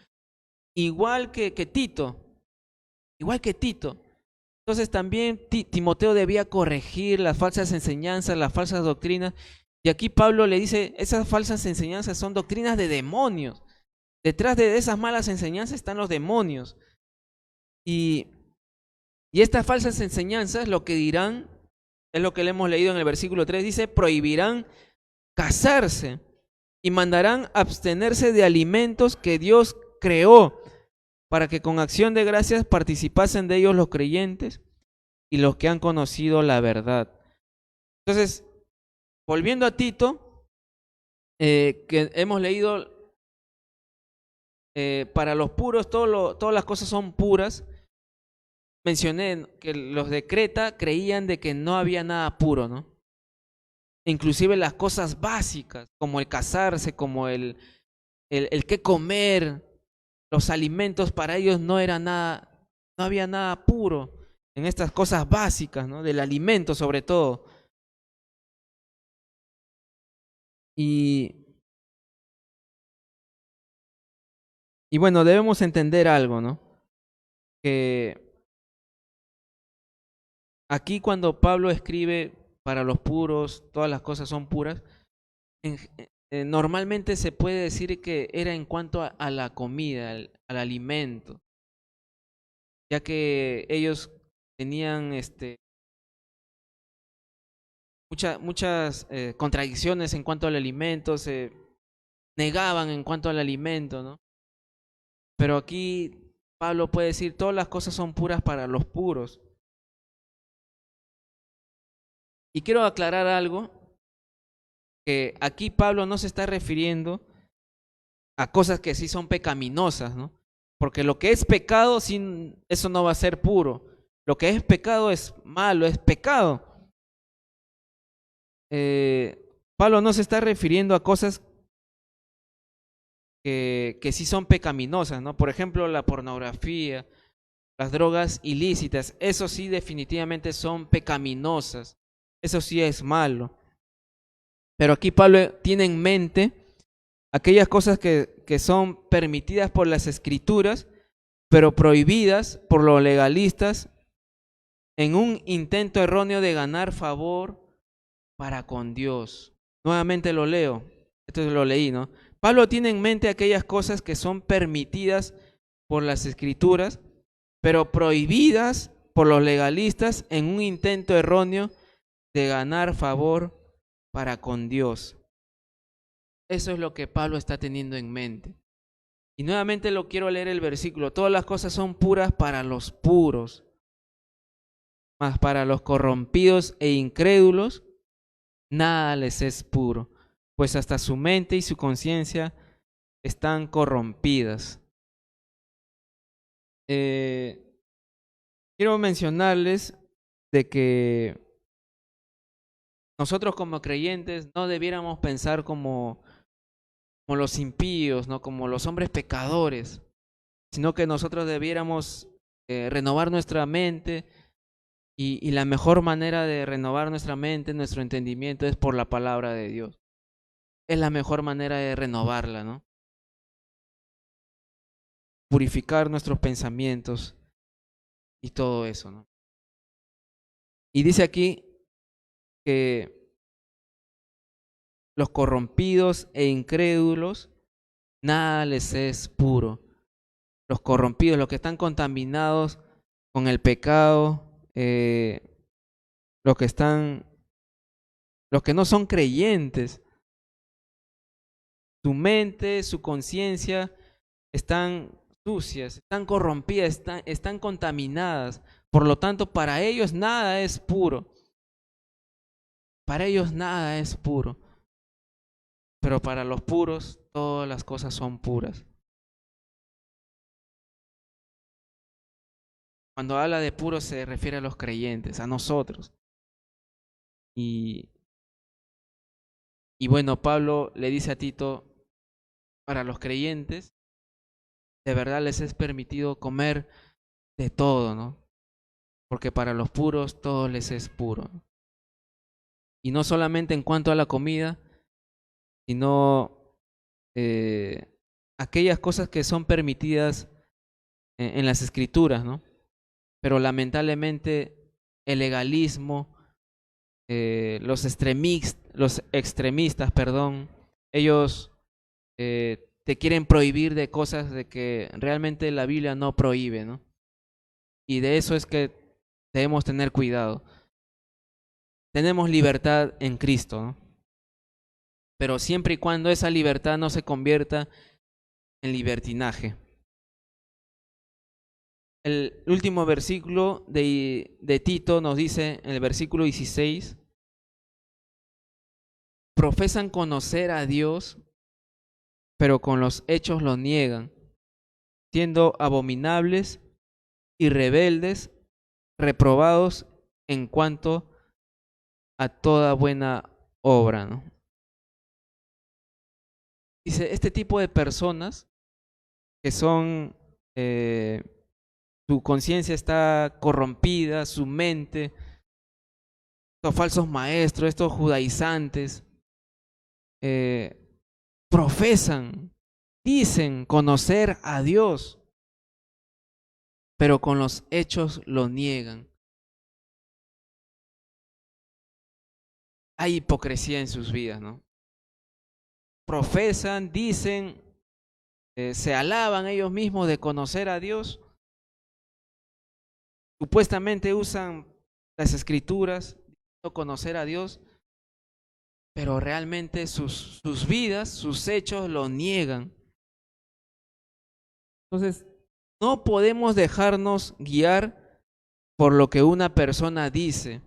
igual que Tito. Entonces también Timoteo debía corregir las falsas enseñanzas, las falsas doctrinas. Y aquí Pablo le dice, esas falsas enseñanzas son doctrinas de demonios. Detrás de esas malas enseñanzas están los demonios. Y estas falsas enseñanzas lo que dirán, es lo que le hemos leído en el versículo 3, dice, prohibirán casarse y mandarán abstenerse de alimentos que Dios creó, para que con acción de gracias participasen de ellos los creyentes y los que han conocido la verdad. Entonces, volviendo a Tito, que hemos leído, para los puros todas las cosas son puras. Mencioné que los de Creta creían de que no había nada puro, ¿no? Inclusive las cosas básicas, como el casarse, como el qué comer, los alimentos para ellos no era nada, no había nada puro en estas cosas básicas, ¿no? Del alimento sobre todo. Y bueno, debemos entender algo, ¿no? Que aquí cuando Pablo escribe para los puros, todas las cosas son puras, normalmente se puede decir que era en cuanto a la comida, al alimento, ya que ellos tenían muchas contradicciones en cuanto al alimento, se negaban en cuanto al alimento, ¿no? Pero aquí Pablo puede decir, todas las cosas son puras para los puros. Y quiero aclarar algo, que aquí Pablo no se está refiriendo a cosas que sí son pecaminosas, ¿no? Porque lo que es pecado, eso no va a ser puro. Lo que es pecado es malo, es pecado. Pablo no se está refiriendo a cosas que sí son pecaminosas, ¿no? Por ejemplo, la pornografía, las drogas ilícitas, eso sí definitivamente son pecaminosas. Eso sí es malo. Pero aquí Pablo tiene en mente aquellas cosas que son permitidas por las escrituras, pero prohibidas por los legalistas en un intento erróneo de ganar favor para con Dios. Nuevamente lo leo. Esto lo leí, ¿no? Pablo tiene en mente aquellas cosas que son permitidas por las escrituras, pero prohibidas por los legalistas en un intento erróneo de ganar favor para con Dios. Eso es lo que Pablo está teniendo en mente. Y nuevamente lo quiero leer el versículo. Todas las cosas son puras para los puros, mas para los corrompidos e incrédulos, nada les es puro, pues hasta su mente y su conciencia están corrompidas. Quiero mencionarles de que nosotros como creyentes no debiéramos pensar como los impíos, ¿no? Como los hombres pecadores, sino que nosotros debiéramos renovar nuestra mente y la mejor manera de renovar nuestra mente, nuestro entendimiento es por la palabra de Dios. Es la mejor manera de renovarla, ¿no? Purificar nuestros pensamientos y todo eso, ¿no? Y dice aquí que los corrompidos e incrédulos, nada les es puro. Los corrompidos, los que están contaminados con el pecado, los que no son creyentes, su mente, su conciencia están sucias, están corrompidas, están contaminadas. Por lo tanto, para ellos nada es puro. Para ellos nada es puro. Pero para los puros, todas las cosas son puras. Cuando habla de puros se refiere a los creyentes, a nosotros. Y bueno, Pablo le dice a Tito, para los creyentes, de verdad les es permitido comer de todo, ¿no? Porque para los puros todo les es puro. Y no solamente en cuanto a la comida, sino aquellas cosas que son permitidas en las escrituras, ¿no? Pero lamentablemente el legalismo, los extremistas, perdón, ellos te quieren prohibir de cosas de que realmente la Biblia no prohíbe, ¿no? Y de eso es que debemos tener cuidado. Tenemos libertad en Cristo, ¿no? Pero siempre y cuando esa libertad no se convierta en libertinaje. El último versículo de Tito nos dice, en el versículo 16, profesan conocer a Dios, pero con los hechos lo niegan, siendo abominables y rebeldes, reprobados en cuanto a toda buena obra, ¿no? Dice, este tipo de personas que son, su conciencia está corrompida, su mente, estos falsos maestros, estos judaizantes, profesan, dicen conocer a Dios, pero con los hechos lo niegan. Hay hipocresía en sus vidas, ¿no? Profesan, dicen, se alaban ellos mismos de conocer a Dios. Supuestamente usan las escrituras, conocer a Dios, pero realmente sus vidas, sus hechos lo niegan. Entonces, no podemos dejarnos guiar por lo que una persona dice.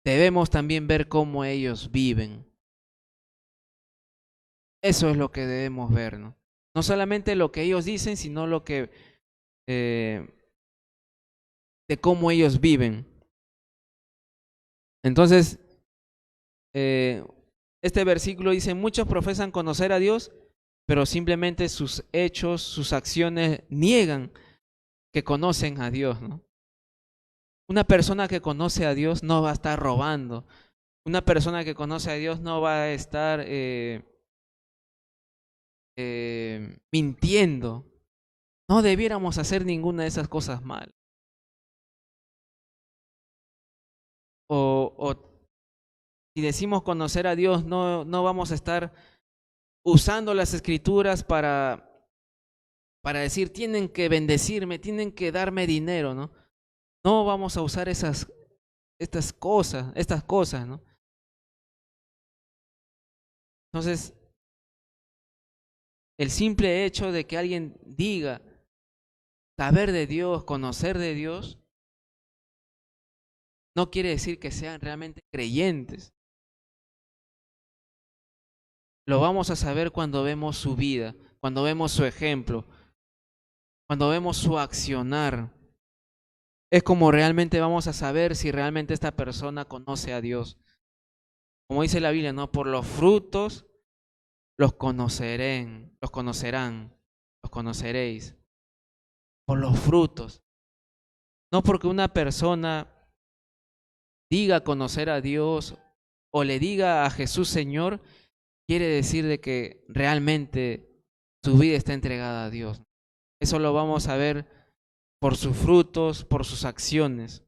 Debemos también ver cómo ellos viven. Eso es lo que debemos ver, ¿no? No solamente lo que ellos dicen, sino lo que de cómo ellos viven. Entonces, este versículo dice, muchos profesan conocer a Dios, pero simplemente sus hechos, sus acciones niegan que conocen a Dios, ¿no? Una persona que conoce a Dios no va a estar robando. Una persona que conoce a Dios no va a estar mintiendo. No debiéramos hacer ninguna de esas cosas mal. O Si decimos conocer a Dios, no vamos a estar usando las escrituras para decir, tienen que bendecirme, tienen que darme dinero, ¿no? No vamos a usar estas cosas, ¿no? Entonces, el simple hecho de que alguien diga saber de Dios, conocer de Dios, no quiere decir que sean realmente creyentes. Lo vamos a saber cuando vemos su vida, cuando vemos su ejemplo, cuando vemos su accionar. Es como realmente vamos a saber si realmente esta persona conoce a Dios. Como dice la Biblia, ¿no? Por los frutos los conoceréis. Por los frutos. No porque una persona diga conocer a Dios o le diga a Jesús Señor, quiere decir de que realmente su vida está entregada a Dios. Eso lo vamos a ver por sus frutos, por sus acciones.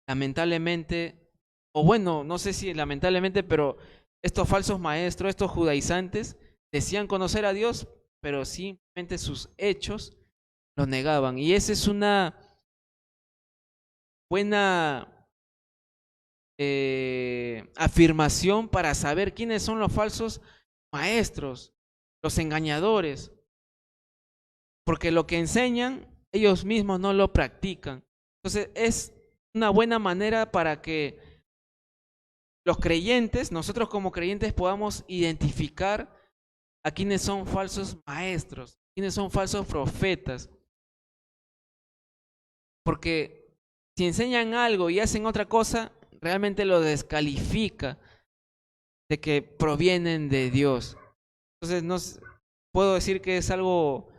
Lamentablemente, o bueno, no sé si lamentablemente, pero estos falsos maestros, estos judaizantes, decían conocer a Dios, pero simplemente sus hechos lo negaban. Y esa es una buena afirmación para saber quiénes son los falsos maestros, los engañadores, porque lo que enseñan ellos mismos no lo practican. Entonces es una buena manera para que los creyentes, nosotros como creyentes, podamos identificar a quienes son falsos maestros, quienes son falsos profetas. Porque si enseñan algo y hacen otra cosa, realmente lo descalifica de que provienen de Dios. Entonces, puedo decir que es algo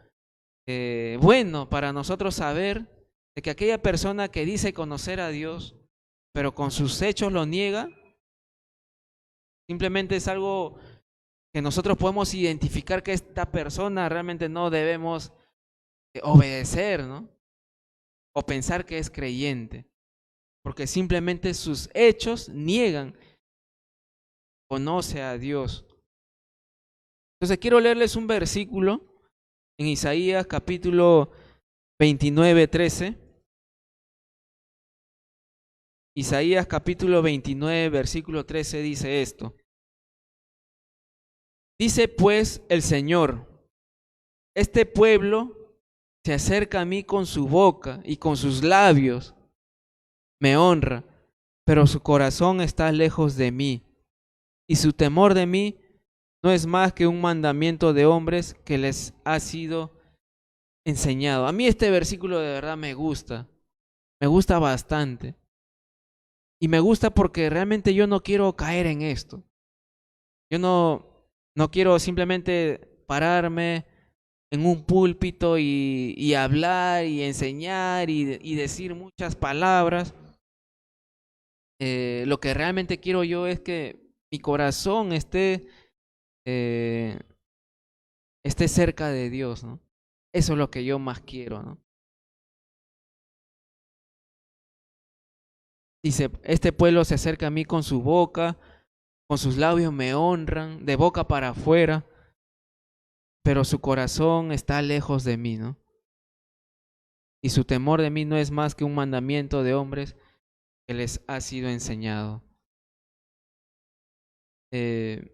bueno para nosotros saber de que aquella persona que dice conocer a Dios, pero con sus hechos lo niega, simplemente es algo que nosotros podemos identificar que esta persona realmente no debemos obedecer, ¿no? O pensar que es creyente, porque simplemente sus hechos niegan, conoce a Dios. Entonces quiero leerles un versículo en Isaías capítulo 29, 13. Isaías capítulo 29, versículo 13 dice esto. Dice pues el Señor, este pueblo se acerca a mí con su boca y con sus labios me honra, pero su corazón está lejos de mí, y su temor de mí no es más que un mandamiento de hombres que les ha sido enseñado. A mí este versículo de verdad me gusta bastante. Y me gusta porque realmente yo no quiero caer en esto. Yo no quiero simplemente pararme en un púlpito y hablar y enseñar y decir muchas palabras. Lo que realmente quiero yo es que mi corazón eh, esté cerca de Dios, ¿no? Eso es lo que yo más quiero, ¿no? Dice, este pueblo se acerca a mí con su boca, con sus labios me honran, de boca para afuera, pero su corazón está lejos de mí, ¿no? Y su temor de mí no es más que un mandamiento de hombres que les ha sido enseñado. Eh,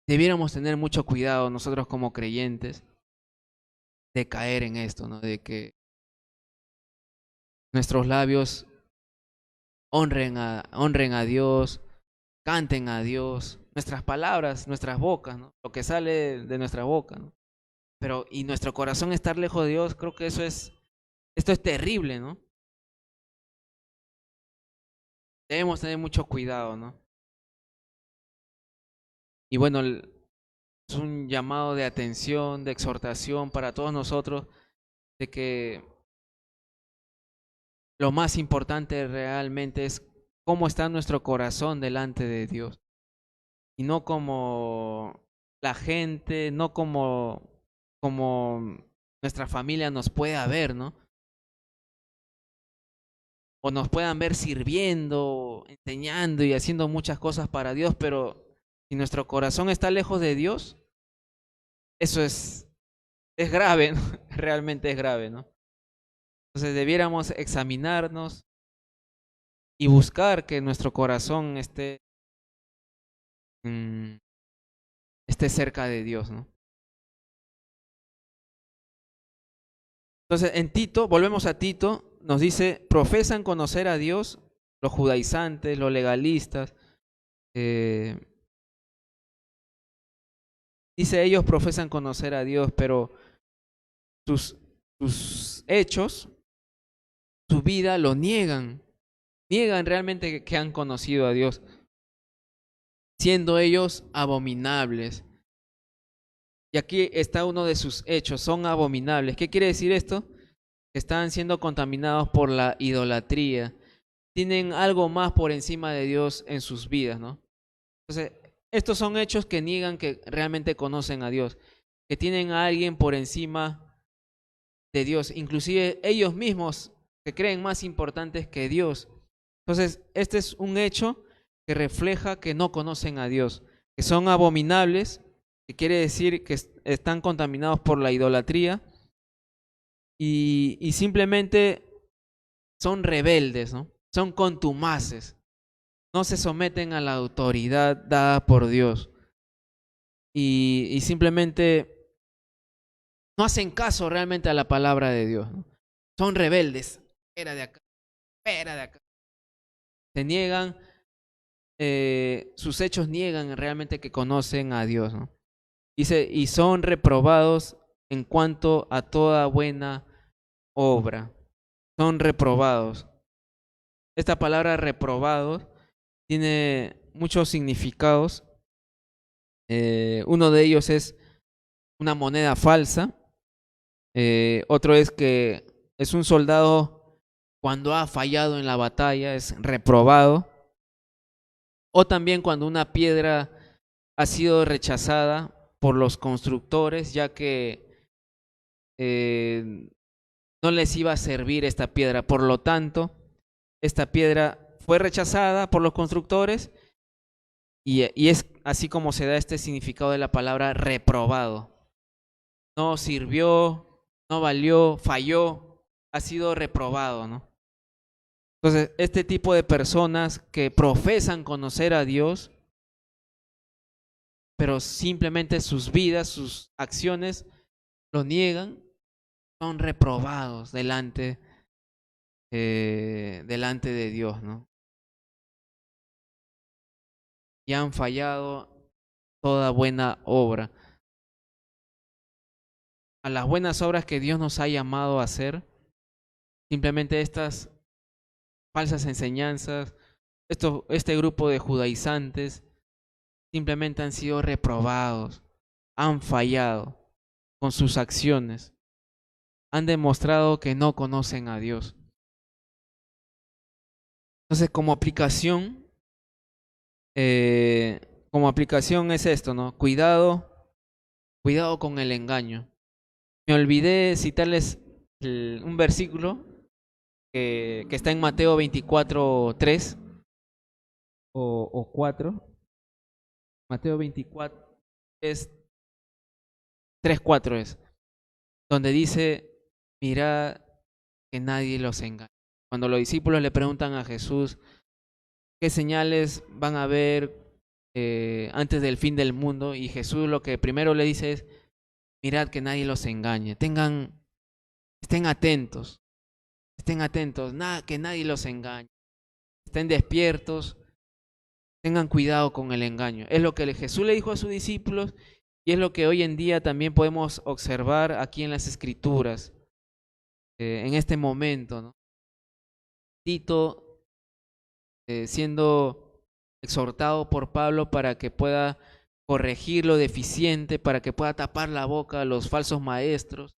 Debiéramos tener mucho cuidado nosotros como creyentes de caer en esto, ¿no? De que nuestros labios honren a Dios, canten a Dios, nuestras palabras, nuestras bocas, ¿no? Lo que sale de nuestra boca, ¿no? Pero y nuestro corazón estar lejos de Dios, creo que esto es terrible, ¿no? Debemos tener mucho cuidado, ¿no? Y bueno, es un llamado de atención, de exhortación para todos nosotros, de que lo más importante realmente es cómo está nuestro corazón delante de Dios. Y no como la gente, no como nuestra familia nos pueda ver, ¿no? o nos puedan ver sirviendo, enseñando y haciendo muchas cosas para Dios, pero si nuestro corazón está lejos de Dios, eso es grave, ¿no? Realmente es grave, ¿no? Entonces debiéramos examinarnos y buscar que nuestro corazón mm, esté cerca de Dios, ¿no? Entonces en Tito, volvemos a Tito, nos dice, profesan conocer a Dios los judaizantes, los legalistas. eh, Dice, ellos profesan conocer a Dios, pero sus, sus hechos, su vida lo niegan. Niegan realmente que han conocido a Dios, siendo ellos abominables. Y aquí está uno de sus hechos, son abominables. ¿Qué quiere decir esto? Que están siendo contaminados por la idolatría. Tienen algo más por encima de Dios en sus vidas, ¿no? Entonces, estos son hechos que niegan que realmente conocen a Dios, que tienen a alguien por encima de Dios, inclusive ellos mismos se creen más importantes que Dios. Entonces, este es un hecho que refleja que no conocen a Dios, que son abominables, que quiere decir que están contaminados por la idolatría y simplemente son rebeldes, ¿no? Son contumaces, no se someten a la autoridad dada por Dios y simplemente no hacen caso realmente a la palabra de Dios, ¿no? Son rebeldes, fuera de acá, fuera de acá. Se niegan, sus hechos niegan realmente que conocen a Dios, ¿no? Dice, y son reprobados en cuanto a toda buena obra. Son reprobados. Esta palabra reprobados tiene muchos significados. Uno de ellos es una moneda falsa. Otro es que es un soldado cuando ha fallado en la batalla, es reprobado. O también cuando una piedra ha sido rechazada por los constructores, ya que no les iba a servir esta piedra. Por lo tanto, esta piedra fue rechazada por los constructores y es así como se da este significado de la palabra reprobado. No sirvió, no valió, falló, ha sido reprobado, ¿no? Entonces, este tipo de personas que profesan conocer a Dios, pero simplemente sus vidas, sus acciones lo niegan, son reprobados delante de Dios, ¿no? Y han fallado toda buena obra. A las buenas obras que Dios nos ha llamado a hacer, simplemente estas falsas enseñanzas, este grupo de judaizantes, simplemente han sido reprobados, han fallado con sus acciones, han demostrado que no conocen a Dios. Entonces, como aplicación es esto, ¿no? Cuidado con el engaño. Me olvidé citarles un versículo que está en Mateo 24:3 o 4. Mateo 24 es 3:4 es, donde dice, mirad que nadie los engañe. Cuando los discípulos le preguntan a Jesús qué señales van a ver antes del fin del mundo, y Jesús lo que primero le dice es, mirad que nadie los engañe, estén atentos, nada, que nadie los engañe, estén despiertos, tengan cuidado con el engaño. Es lo que Jesús le dijo a sus discípulos y es lo que hoy en día también podemos observar aquí en las Escrituras, en este momento, ¿no? Tito siendo exhortado por Pablo para que pueda corregir lo deficiente, para que pueda tapar la boca a los falsos maestros,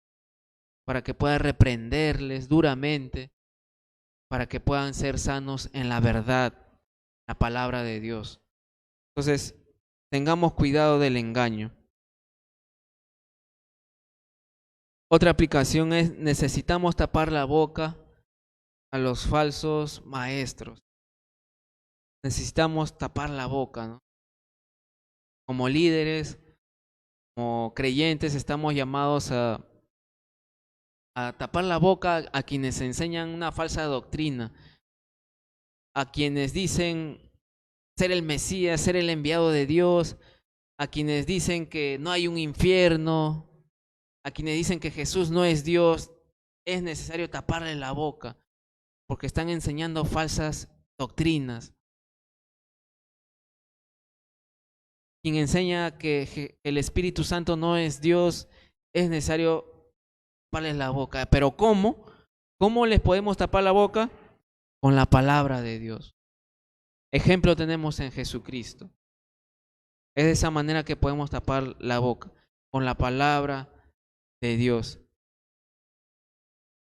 para que pueda reprenderles duramente, para que puedan ser sanos en la verdad, la palabra de Dios. Entonces, tengamos cuidado del engaño. Otra aplicación es, necesitamos tapar la boca a los falsos maestros. Necesitamos tapar la boca, ¿no? Como líderes, como creyentes, estamos llamados a tapar la boca a quienes enseñan una falsa doctrina, a quienes dicen ser el Mesías, ser el enviado de Dios, a quienes dicen que no hay un infierno, a quienes dicen que Jesús no es Dios. Es necesario taparle la boca porque están enseñando falsas doctrinas. Quien enseña que el Espíritu Santo no es Dios, es necesario taparles la boca. Pero ¿cómo? ¿Cómo les podemos tapar la boca? Con la palabra de Dios. Ejemplo tenemos en Jesucristo. Es de esa manera que podemos tapar la boca, con la palabra de Dios.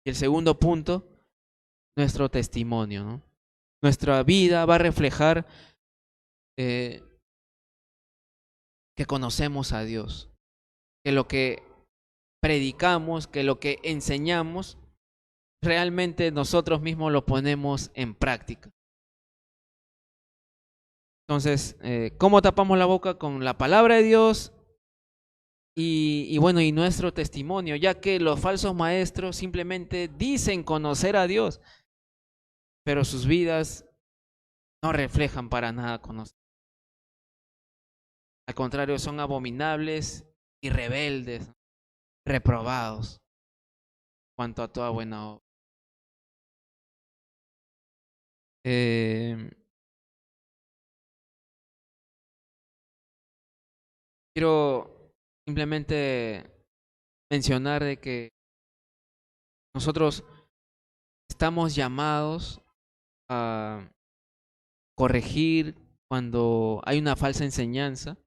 Y el segundo punto, nuestro testimonio, ¿no? Nuestra vida va a reflejar que conocemos a Dios, que lo que predicamos, que lo que enseñamos, realmente nosotros mismos lo ponemos en práctica. Entonces, ¿cómo tapamos la boca? Con la palabra de Dios y bueno, y nuestro testimonio, ya que los falsos maestros simplemente dicen conocer a Dios, pero sus vidas no reflejan para nada conocer. Al contrario, son abominables y rebeldes, reprobados cuanto a toda buena obra. Quiero simplemente mencionar de que nosotros estamos llamados a corregir cuando hay una falsa enseñanza.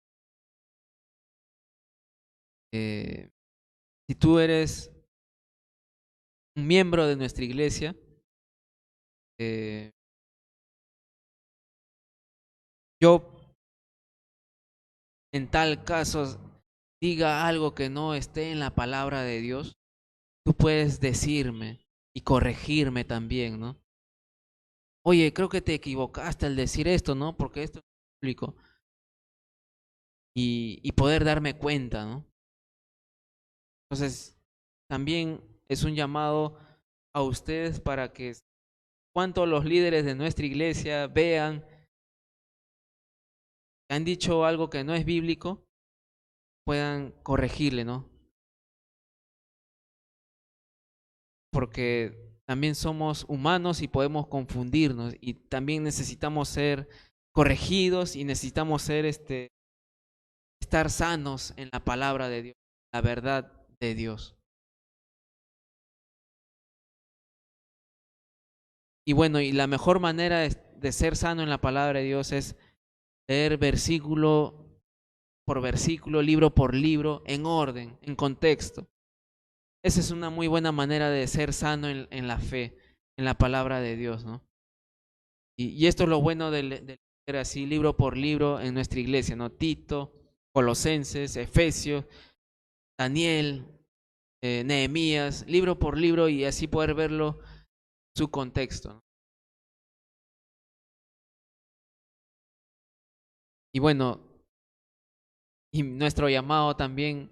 Si tú eres un miembro de nuestra iglesia, yo en tal caso diga algo que no esté en la palabra de Dios, tú puedes decirme y corregirme también, ¿no? Oye, creo que te equivocaste al decir esto, ¿no? Porque esto es público. Y poder darme cuenta, ¿no? Entonces, también es un llamado a ustedes para que cuanto los líderes de nuestra iglesia vean que han dicho algo que no es bíblico, puedan corregirle, ¿no? Porque también somos humanos y podemos confundirnos y también necesitamos ser corregidos y necesitamos ser estar sanos en la palabra de Dios, la verdad de Dios. Y bueno, y la mejor manera de ser sano en la palabra de Dios es leer versículo por versículo, libro por libro, en orden, en contexto. Esa es una muy buena manera de ser sano en la fe, en la palabra de Dios, ¿no? Y esto es lo bueno de leer así, libro por libro, en nuestra iglesia, ¿no? Tito, Colosenses, Efesios, Daniel, Nehemías, libro por libro, y así poder verlo su contexto, ¿no? Y bueno, y nuestro llamado también,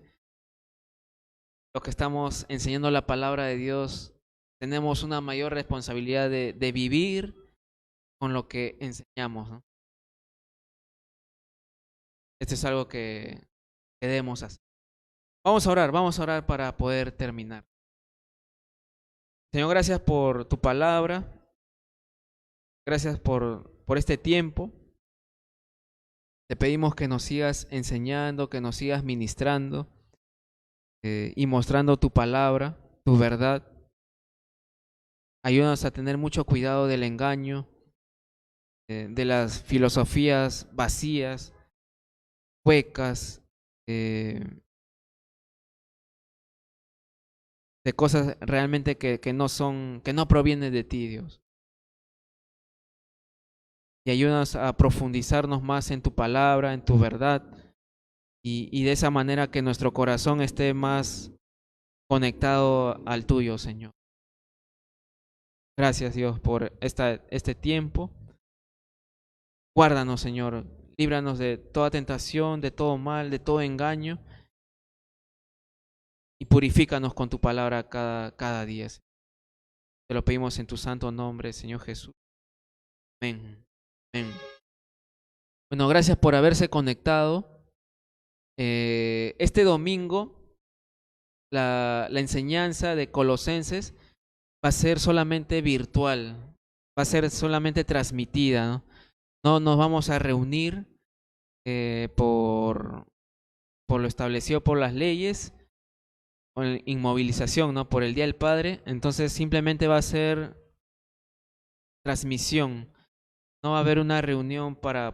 los que estamos enseñando la palabra de Dios, tenemos una mayor responsabilidad de vivir con lo que enseñamos, ¿no? Esto es algo que debemos hacer. Vamos a orar para poder terminar. Señor, gracias por tu palabra, gracias por este tiempo. Te pedimos que nos sigas enseñando, que nos sigas ministrando y mostrando tu palabra, tu verdad. Ayúdanos a tener mucho cuidado del engaño, de las filosofías vacías, huecas, de cosas realmente que no son, que no provienen de ti, Dios. Y ayúdanos a profundizarnos más en tu palabra, en tu verdad, y de esa manera que nuestro corazón esté más conectado al tuyo, Señor. Gracias, Dios, por este tiempo. Guárdanos, Señor. Líbranos de toda tentación, de todo mal, de todo engaño. Y purifícanos con tu palabra cada día. Te lo pedimos en tu santo nombre, Señor Jesús. Amén. Amén. Bueno, gracias por haberse conectado. Este domingo, la enseñanza de Colosenses va a ser solamente virtual, va a ser solamente transmitida, ¿no? No nos vamos a reunir por lo establecido por las leyes, por inmovilización, ¿no? Por el Día del Padre. Entonces simplemente va a ser transmisión. No va a haber una reunión para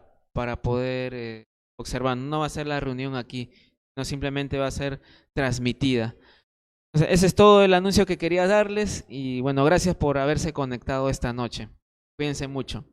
poder observar. No va a ser la reunión aquí, no simplemente va a ser transmitida. O sea, ese es todo el anuncio que quería darles y bueno, gracias por haberse conectado esta noche. Cuídense mucho.